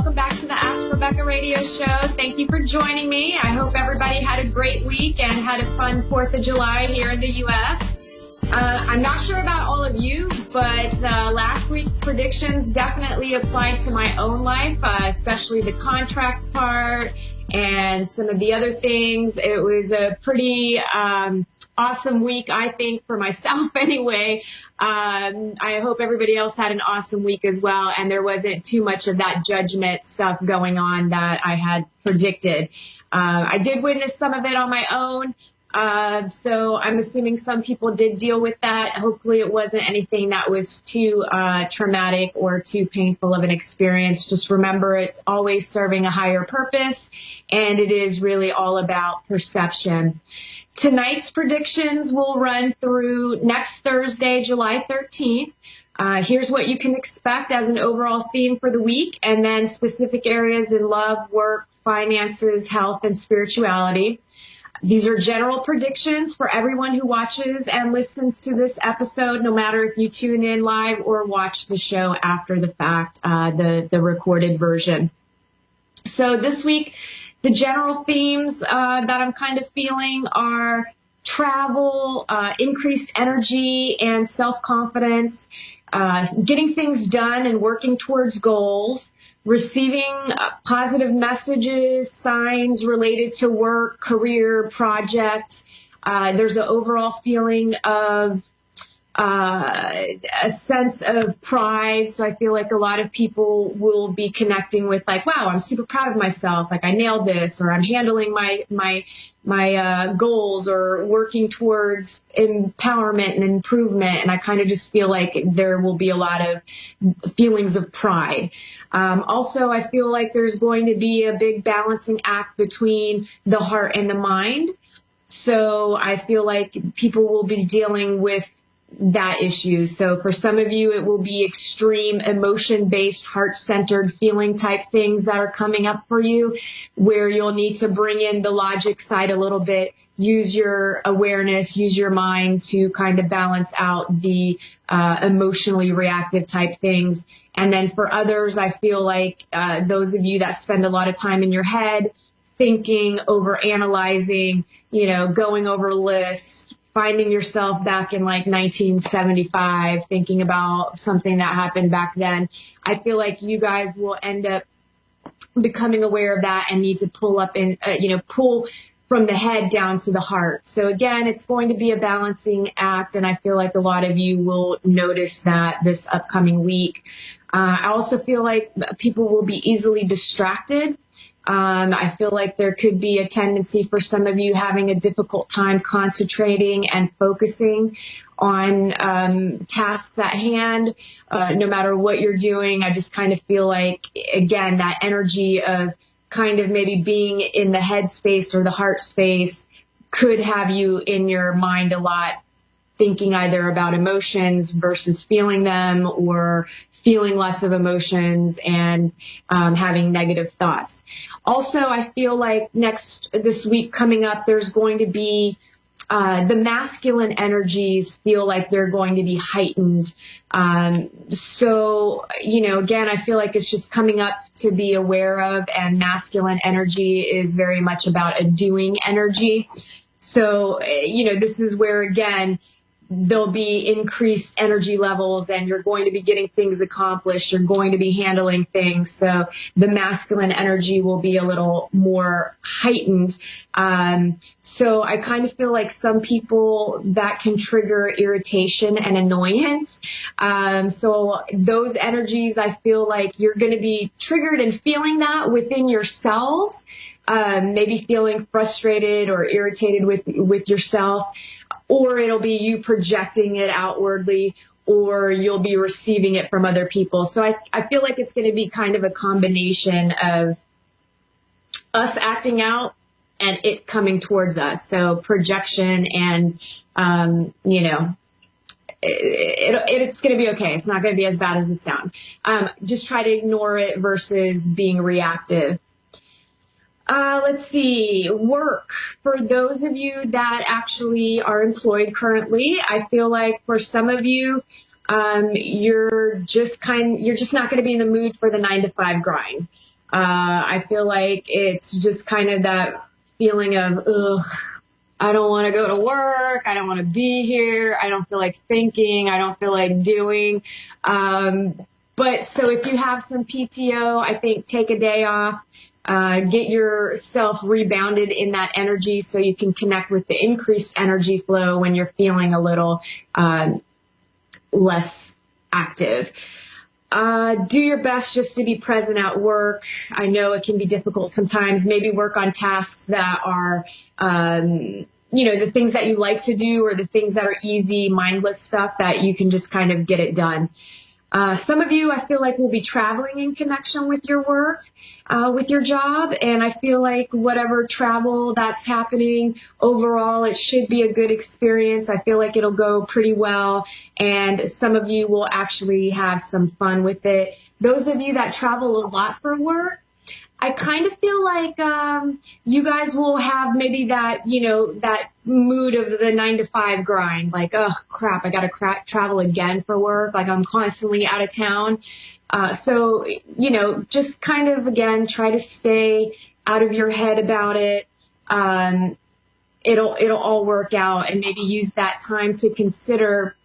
welcome back to the Ask Rebecca radio show. Thank you for joining me. I hope everybody had a great week and had a fun 4th of July here in the U.S. I'm not sure about all of you, but last week's predictions definitely applied to my own life, especially the contracts part and some of the other things. It was a pretty awesome week, I think, for myself anyway. I hope everybody else had an awesome week as well, and there wasn't too much of that judgment stuff going on that I had predicted. I did witness some of it on my own, so I'm assuming some people did deal with that. Hopefully it wasn't anything that was too traumatic or too painful of an experience. Just remember, it's always serving a higher purpose, and it is really all about perception. Tonight's predictions will run through next Thursday, July 13th. Here's what you can expect as an overall theme for the week, and then specific areas in love, work, finances, health, and spirituality. These are general predictions for everyone who watches and listens to this episode, no matter if you tune in live or watch the show after the fact, the recorded version. So this week, the general themes that I'm kind of feeling are travel, increased energy and self-confidence, getting things done and working towards goals, receiving positive messages, signs related to work, career, projects. There's an overall feeling of a sense of pride. So I feel like a lot of people will be connecting with like, wow, I'm super proud of myself. Like I nailed this, or I'm handling my goals, or working towards empowerment and improvement. And I kind of just feel like there will be a lot of feelings of pride. Also, I feel like there's going to be a big balancing act between the heart and the mind. So I feel like people will be dealing with that issue. So for some of you, it will be extreme emotion-based, heart-centered feeling type things that are coming up for you, where you'll need to bring in the logic side a little bit, use your awareness, use your mind to kind of balance out the emotionally reactive type things. And then for others, I feel like those of you that spend a lot of time in your head, thinking, over-analyzing, going over lists, finding yourself back in like 1975, thinking about something that happened back then. I feel like you guys will end up becoming aware of that and need to pull up and, pull from the head down to the heart. So again, it's going to be a balancing act, and I feel like a lot of you will notice that this upcoming week. I also feel like people will be easily distracted. I feel like there could be a tendency for some of you having a difficult time concentrating and focusing on tasks at hand, no matter what you're doing. I just kind of feel like, again, that energy of kind of maybe being in the head space or the heart space could have you in your mind a lot, thinking either about emotions versus feeling them, or feeling lots of emotions and having negative thoughts. Also, I feel like this week coming up, there's going to be the masculine energies feel like they're going to be heightened. So, again, I feel like it's just coming up to be aware of, and masculine energy is very much about a doing energy. So, this is where, again, there'll be increased energy levels, and you're going to be getting things accomplished. You're going to be handling things. So the masculine energy will be a little more heightened. So I kind of feel like some people that can trigger irritation and annoyance. So those energies, I feel like you're going to be triggered and feeling that within yourselves. Maybe feeling frustrated or irritated with yourself, or it'll be you projecting it outwardly, or you'll be receiving it from other people. So I feel like it's going to be kind of a combination of us acting out and it coming towards us. So projection and, it's going to be okay. It's not going to be as bad as it sounds. Just try to ignore it versus being reactive. Let's see, work. For those of you that actually are employed currently, I feel like for some of you, you're just not going to be in the mood for the 9-to-5 grind. I feel like it's just kind of that feeling of, ugh, I don't want to go to work. I don't want to be here. I don't feel like thinking. I don't feel like doing. But so if you have some PTO, I think take a day off, get yourself rebounded in that energy so you can connect with the increased energy flow when you're feeling a little less active. Do your best just to be present at work. I know it can be difficult sometimes. Maybe work on tasks that are, the things that you like to do, or the things that are easy, mindless stuff that you can just kind of get it done. Some of you, I feel like, will be traveling in connection with your work, with your job. And I feel like whatever travel that's happening, overall, it should be a good experience. I feel like it'll go pretty well. And some of you will actually have some fun with it. Those of you that travel a lot for work, I kind of feel like you guys will have maybe that, that mood of the 9-to-5 grind. Like, oh, crap, I got to travel again for work. Like, I'm constantly out of town. So, just kind of, again, try to stay out of your head about it. It'll all work out, and maybe use that time to consider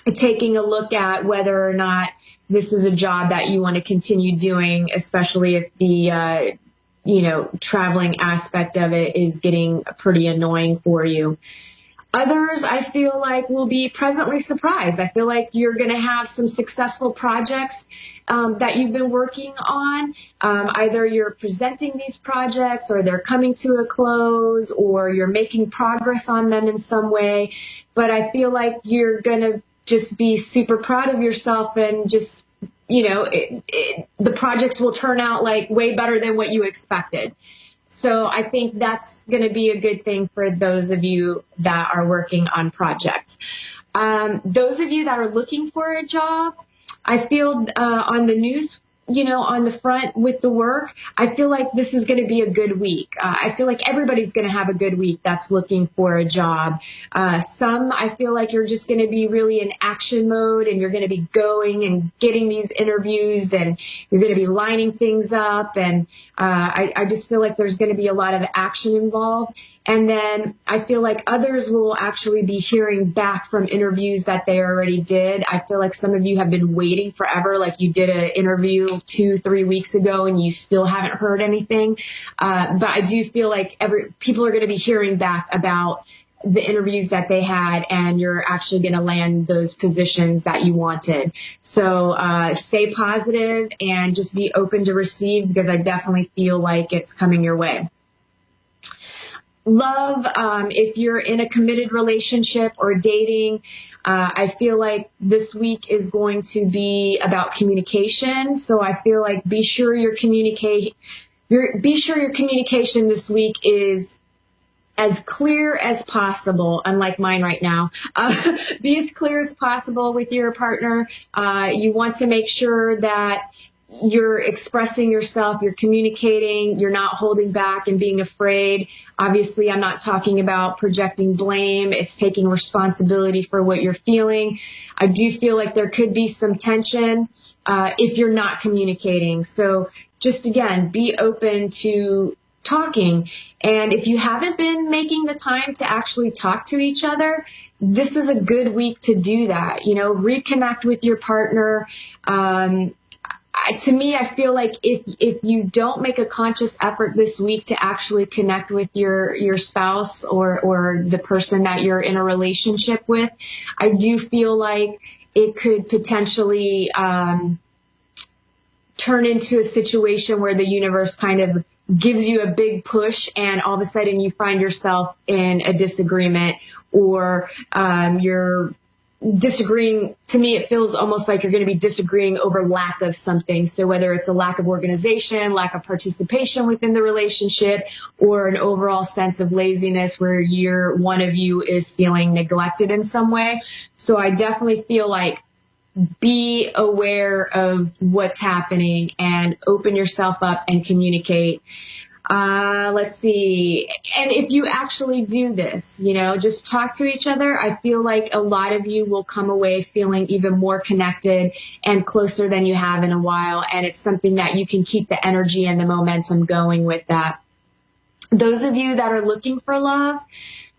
taking a look at whether or not this is a job that you want to continue doing, especially if the, traveling aspect of it is getting pretty annoying for you. Others, I feel like, will be pleasantly surprised. I feel like you're going to have some successful projects that you've been working on. Either you're presenting these projects, or they're coming to a close, or you're making progress on them in some way. But I feel like you're going to just be super proud of yourself, and just, the projects will turn out like way better than what you expected. So I think that's going to be a good thing for those of you that are working on projects. Those of you that are looking for a job, I feel on the news, on the front with the work, I feel like this is going to be a good week. I feel like everybody's going to have a good week that's looking for a job. Some, I feel like you're just going to be really in action mode, and you're going to be going and getting these interviews, and you're going to be lining things up. And I just feel like there's going to be a lot of action involved. And then I feel like others will actually be hearing back from interviews that they already did. I feel like some of you have been waiting forever, like you did an interview 2-3 weeks ago and you still haven't heard anything. But I do feel like people are going to be hearing back about the interviews that they had, and you're actually going to land those positions that you wanted. So stay positive and just be open to receive, because I definitely feel like it's coming your way. Love, if you're in a committed relationship or dating, I feel like this week is going to be about communication. So I feel like be sure your communication this week is as clear as possible, unlike mine right now. Be as clear as possible with your partner. You want to make sure that you're expressing yourself, you're communicating, you're not holding back and being afraid. Obviously, I'm not talking about projecting blame. It's taking responsibility for what you're feeling. I do feel like there could be some tension if you're not communicating. So just, again, be open to talking. And if you haven't been making the time to actually talk to each other, this is a good week to do that. Reconnect with your partner. To me, I feel like if you don't make a conscious effort this week to actually connect with your spouse or the person that you're in a relationship with, I do feel like it could potentially turn into a situation where the universe kind of gives you a big push, and all of a sudden you find yourself in a disagreement, or you're disagreeing. To me, it feels almost like you're going to be disagreeing over lack of something. So whether it's a lack of organization, lack of participation within the relationship, or an overall sense of laziness where one of you is feeling neglected in some way. So I definitely feel like be aware of what's happening and open yourself up and communicate. Let's see. And if you actually do this, just talk to each other, I feel like a lot of you will come away feeling even more connected and closer than you have in a while. And it's something that you can keep the energy and the momentum going with that. Those of you that are looking for love,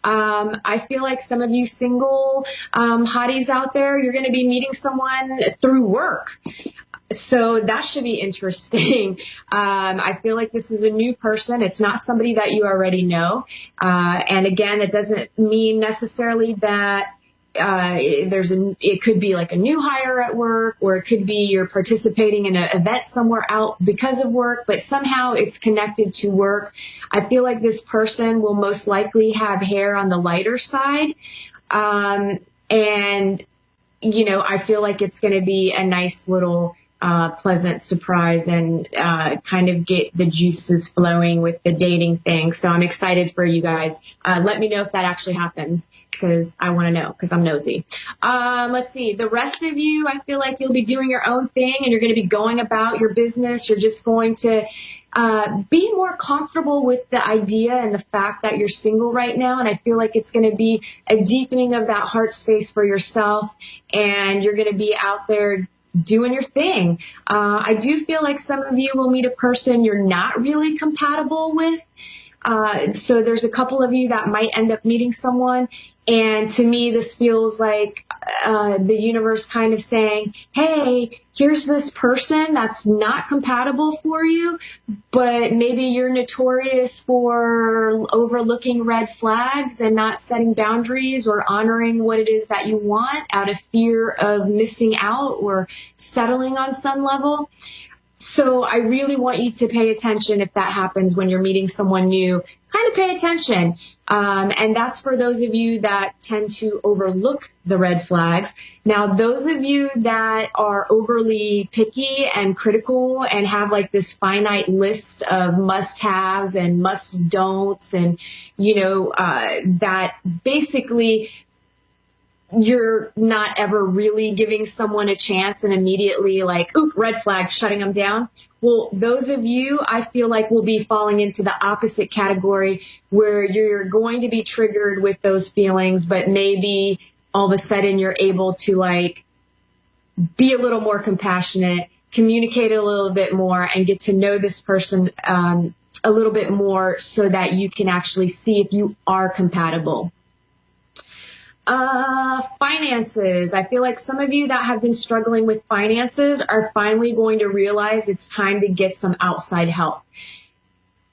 I feel like some of you single hotties out there, you're going to be meeting someone through work. So that should be interesting. I feel like this is a new person. It's not somebody that you already know. And again, it doesn't mean necessarily that it could be like a new hire at work, or it could be you're participating in an event somewhere out because of work, but somehow it's connected to work. I feel like this person will most likely have hair on the lighter side. And, I feel like it's going to be a nice little pleasant surprise and kind of get the juices flowing with the dating thing. So I'm excited for you guys. Let me know if that actually happens, because I want to know, because I'm nosy. Let's see. The rest of you, I feel like you'll be doing your own thing and you're going to be going about your business. You're just going to be more comfortable with the idea and the fact that you're single right now. And I feel like it's going to be a deepening of that heart space for yourself, and you're going to be out there doing your thing. I do feel like some of you will meet a person you're not really compatible with. So there's a couple of you that might end up meeting someone. And to me, this feels like the universe kind of saying, hey, here's this person that's not compatible for you, but maybe you're notorious for overlooking red flags and not setting boundaries or honoring what it is that you want out of fear of missing out or settling on some level. So I really want you to pay attention if that happens when you're meeting someone new. Kind of pay attention. And that's for those of you that tend to overlook the red flags. Now, those of you that are overly picky and critical and have like this finite list of must-haves and must-don'ts and, that basically you're not ever really giving someone a chance and immediately like, oop, red flag, shutting them down. Well, those of you, I feel like, will be falling into the opposite category, where you're going to be triggered with those feelings, but maybe all of a sudden you're able to like be a little more compassionate, communicate a little bit more, and get to know this person a little bit more so that you can actually see if you are compatible. Finances. I feel like some of you that have been struggling with finances are finally going to realize it's time to get some outside help.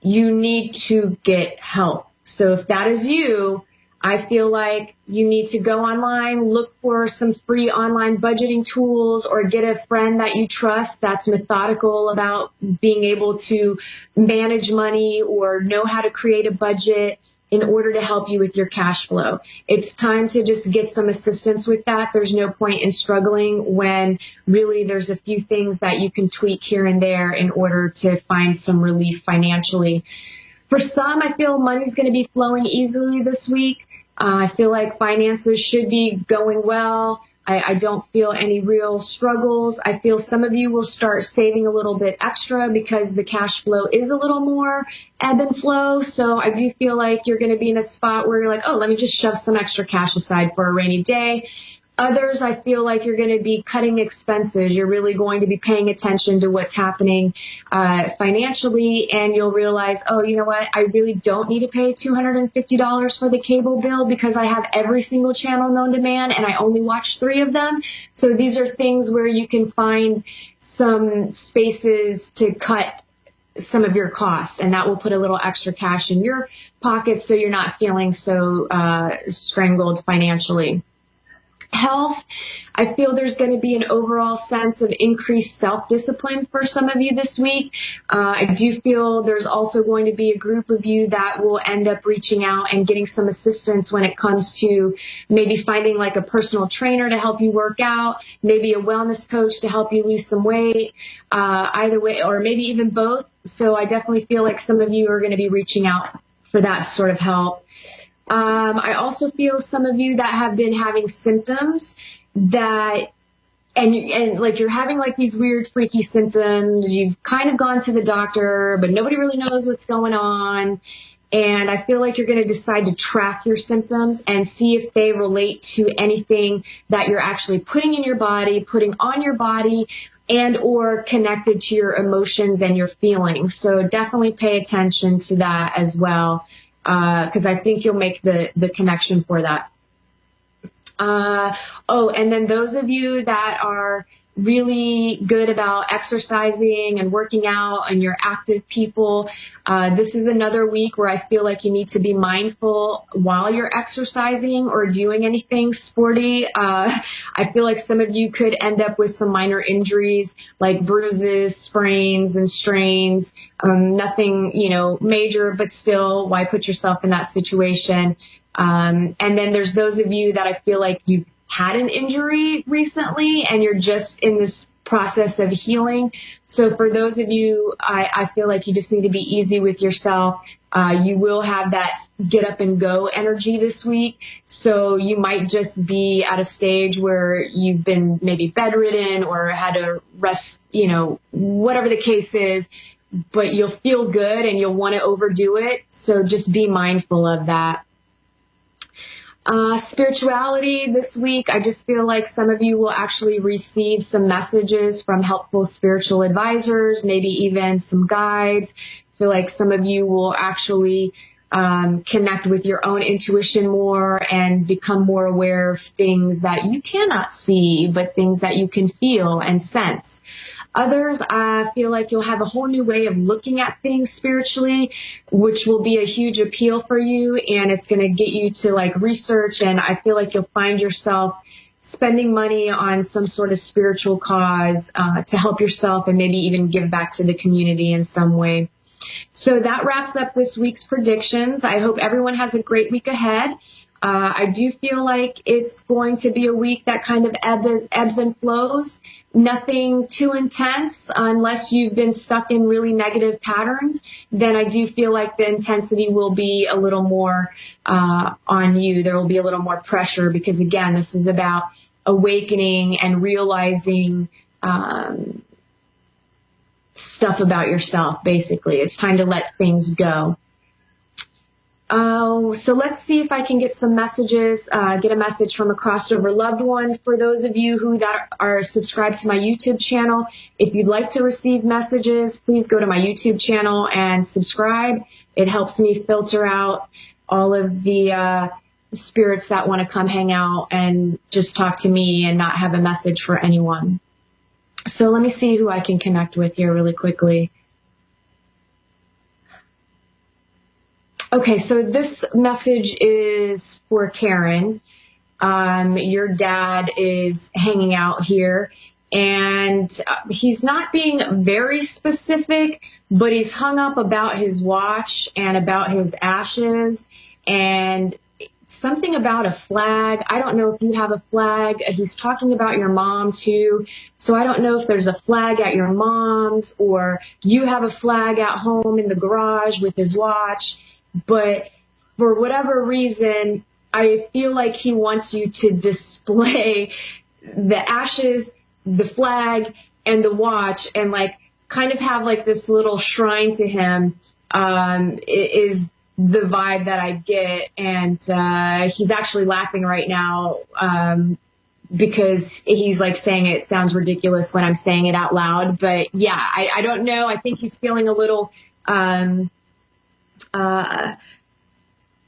You need to get help. So if that is you, I feel like you need to go online, look for some free online budgeting tools, or get a friend that you trust that's methodical about being able to manage money or know how to create a budget in order to help you with your cash flow. It's time to just get some assistance with that. There's no point in struggling when really there's a few things that you can tweak here and there in order to find some relief financially. For some, I feel money's going to be flowing easily this week. I feel like finances should be going well. I don't feel any real struggles. I feel some of you will start saving a little bit extra because the cash flow is a little more ebb and flow. So I do feel like you're going to be in a spot where you're like, oh, let me just shove some extra cash aside for a rainy day. Others, I feel like you're going to be cutting expenses. You're really going to be paying attention to what's happening financially, and you'll realize, oh, you know what? I really don't need to pay $250 for the cable bill because I have every single channel known to man, and I only watch 3 of them. So these are things where you can find some spaces to cut some of your costs, and that will put a little extra cash in your pocket so you're not feeling so strangled financially. Health, I feel there's going to be an overall sense of increased self-discipline for some of you this week. I do feel there's also going to be a group of you that will end up reaching out and getting some assistance when it comes to maybe finding like a personal trainer to help you work out, maybe a wellness coach to help you lose some weight, either way, or maybe even both. So I definitely feel like some of you are going to be reaching out for that sort of help. I also feel some of you that have been having symptoms that and like you're having like these weird freaky symptoms. You've kind of gone to the doctor, but nobody really knows what's going on. And I feel like you're going to decide to track your symptoms and see if they relate to anything that you're actually putting in your body, putting on your body, and or connected to your emotions and your feelings. So definitely pay attention to that as well, because I think you'll make the connection for that. Oh, and then those of you that are really good about exercising and working out and you're active people, this is another week where I feel like you need to be mindful while you're exercising or doing anything sporty. I feel like some of you could end up with some minor injuries like bruises, sprains, and strains. Nothing, major, but still, why put yourself in that situation? And then there's those of you that I feel like you've had an injury recently and you're just in this process of healing. So for those of you, I feel like you just need to be easy with yourself. You will have that get up and go energy this week. So you might just be at a stage where you've been maybe bedridden or had to rest, whatever the case is, but you'll feel good and you'll want to overdo it. So just be mindful of that. Spirituality this week, I just feel like some of you will actually receive some messages from helpful spiritual advisors, maybe even some guides. I feel like some of you will actually connect with your own intuition more and become more aware of things that you cannot see, but things that you can feel and sense. Others, I feel like you'll have a whole new way of looking at things spiritually, which will be a huge appeal for you, and it's going to get you to like research, and I feel like you'll find yourself spending money on some sort of spiritual cause to help yourself and maybe even give back to the community in some way. So that wraps up this week's predictions. I hope everyone has a great week ahead. I do feel like it's going to be a week that kind of ebbs and flows. Nothing too intense unless you've been stuck in really negative patterns. Then I do feel like the intensity will be a little more on you. There will be a little more pressure because, again, this is about awakening and realizing stuff about yourself, basically. It's time to let things go. So let's see if I can get some messages, get a message from a crossover loved one. For those of you who that are subscribed to my YouTube channel, if you'd like to receive messages, please go to my YouTube channel and subscribe. It helps me filter out all of the spirits that want to come hang out and just talk to me and not have a message for anyone. So let me see who I can connect with here really quickly. Okay, so this message is for Karen. Your dad is hanging out here, and he's not being very specific, but he's hung up about his watch and about his ashes and something about a flag. I don't know if you have a flag. He's talking about your mom too. So I don't know if there's a flag at your mom's or you have a flag at home in the garage with his watch. But for whatever reason, I feel like he wants you to display the ashes, the flag, and the watch, and like kind of have like this little shrine to him. Is the vibe that I get, and he's actually laughing right now because he's like saying it sounds ridiculous when I'm saying it out loud. But yeah, I don't know. I think he's feeling a little.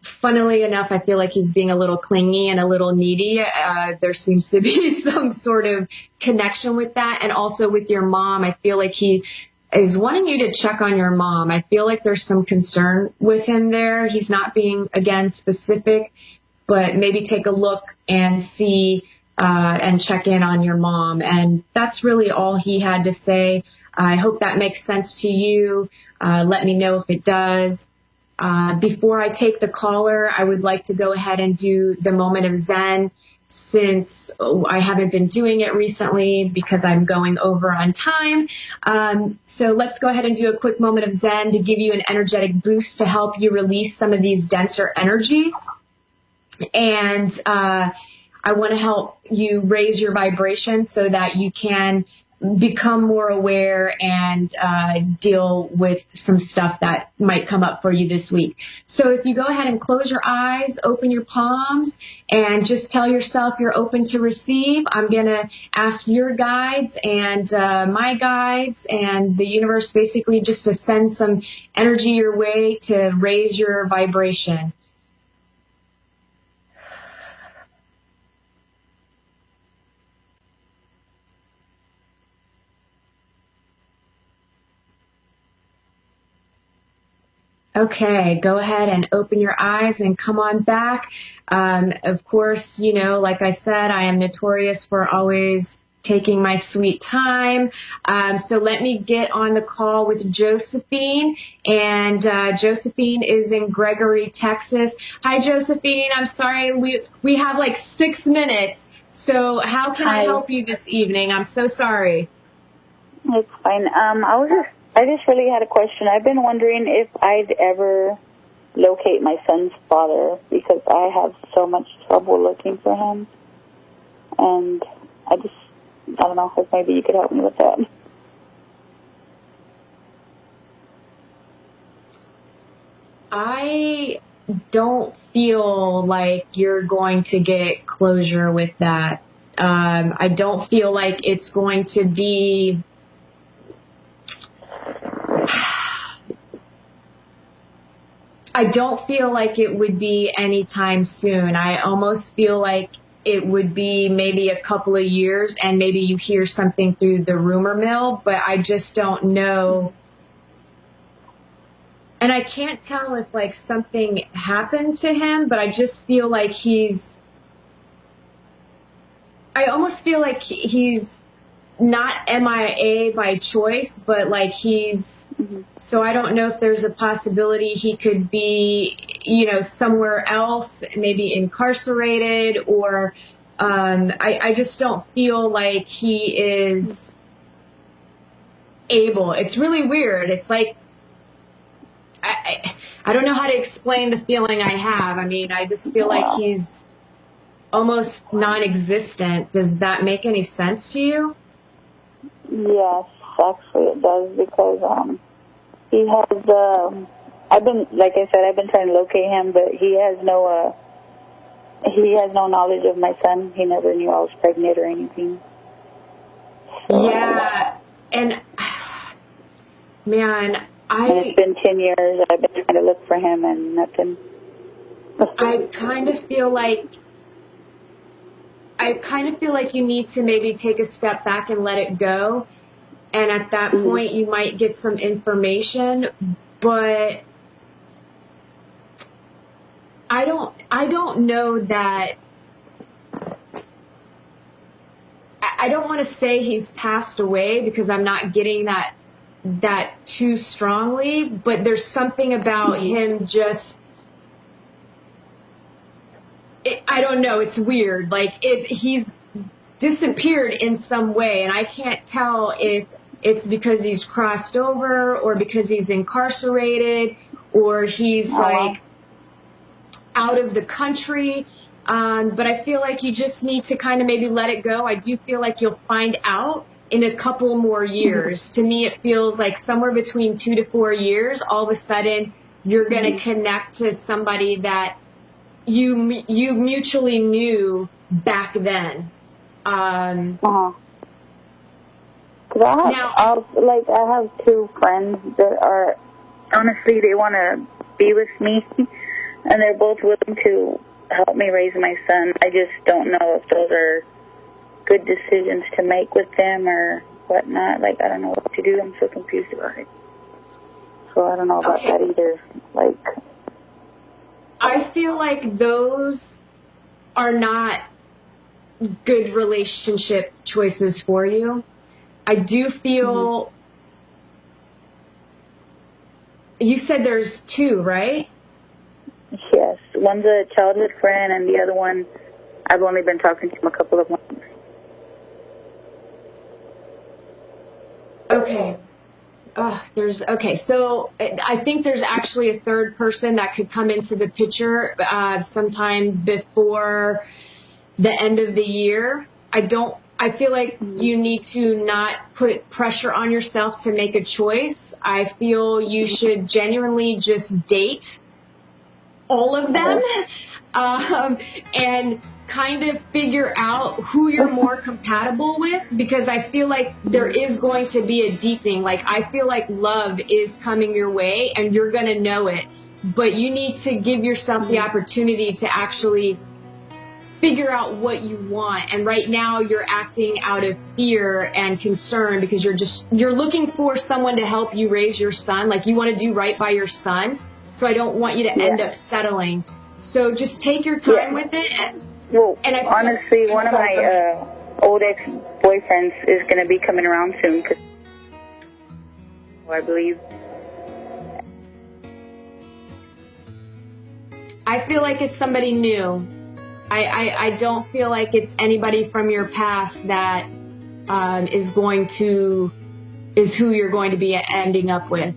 Funnily enough, I feel like he's being a little clingy and a little needy. There seems to be some sort of connection with that. And also with your mom, I feel like he is wanting you to check on your mom. I feel like there's some concern with him there. He's not being, again, specific, but maybe take a look and see and check in on your mom. And that's really all he had to say. I hope that makes sense to you. Let me know if it does. Before I take the caller, I would like to go ahead and do the moment of Zen, since I haven't been doing it recently because I'm going over on time. So let's go ahead and do a quick moment of Zen to give you an energetic boost to help you release some of these denser energies. And I I want to help you raise your vibration so that you can become more aware and deal with some stuff that might come up for you this week. So if you go ahead and close your eyes, open your palms, and just tell yourself you're open to receive, I'm going to ask your guides and my guides and the universe basically just to send some energy your way to raise your vibration. Okay, go ahead and open your eyes and come on back. Of course, you know, like I said, I am notorious for always taking my sweet time. So let me get on the call with Josephine. And Josephine is in Gregory, Texas. Hi, Josephine. I'm sorry, we have like 6 minutes. So how can I help you this evening? I'm so sorry. It's fine. I just really had a question. I've been wondering if I'd ever locate my son's father because I have so much trouble looking for him. And I don't know if maybe you could help me with that. I don't feel like you're going to get closure with that. I don't feel like it's going to be... I don't feel like it would be anytime soon. I almost feel like it would be maybe a couple of years and maybe you hear something through the rumor mill, but I just don't know. And I can't tell if like something happened to him, but I just feel like I almost feel like he's not MIA by choice, but like so I don't know if there's a possibility he could be, you know, somewhere else, maybe incarcerated, or I just don't feel like he is able. It's really weird. It's like, I don't know how to explain the feeling I have. I mean, I just feel like he's almost non-existent. Does that make any sense to you? Yes, actually it does because he has. I've been, like I said, I've been trying to locate him, but he has no knowledge of my son. He never knew I was pregnant or anything. So, yeah, and man, and it's been 10 years. I've been trying to look for him and nothing. I kind of feel like you need to maybe take a step back and let it go. And at that point, you might get some information, but I don't know that. I don't want to say he's passed away because I'm not getting that too strongly, but there's something about him just, I don't know, it's weird. Like he's disappeared in some way, and I can't tell if it's because he's crossed over or because he's incarcerated or he's like out of the country. But I feel like you just need to kind of maybe let it go. I do feel like you'll find out in a couple more years. To me, it feels like somewhere between 2 to 4 years, all of a sudden you're going to connect to somebody that you mutually knew back then. I have 2 friends that are, honestly, they want to be with me, and they're both willing to help me raise my son. I just don't know if those are good decisions to make with them or whatnot. Like, I don't know what to do. I'm so confused about it. So I don't know about that either. Like, I feel like those are not good relationship choices for you. I do feel, you said there's 2, right? Yes. One's a childhood friend, and the other one, I've only been talking to him a couple of months. Okay. So I think there's actually a third person that could come into the picture sometime before the end of the year. I feel like you need to not put pressure on yourself to make a choice. I feel you should genuinely just date all of them, and kind of figure out who you're more compatible with, because I feel like there is going to be a deepening. Like, I feel like love is coming your way and you're going to know it, but you need to give yourself the opportunity to actually figure out what you want. And right now you're acting out of fear and concern because you're looking for someone to help you raise your son. Like, you want to do right by your son. So I don't want you to end up settling. So just take your time with it. Honestly, one of my old ex-boyfriends is going to be coming around soon, I believe. I feel like it's somebody new. I don't feel like it's anybody from your past that is who you're going to be ending up with.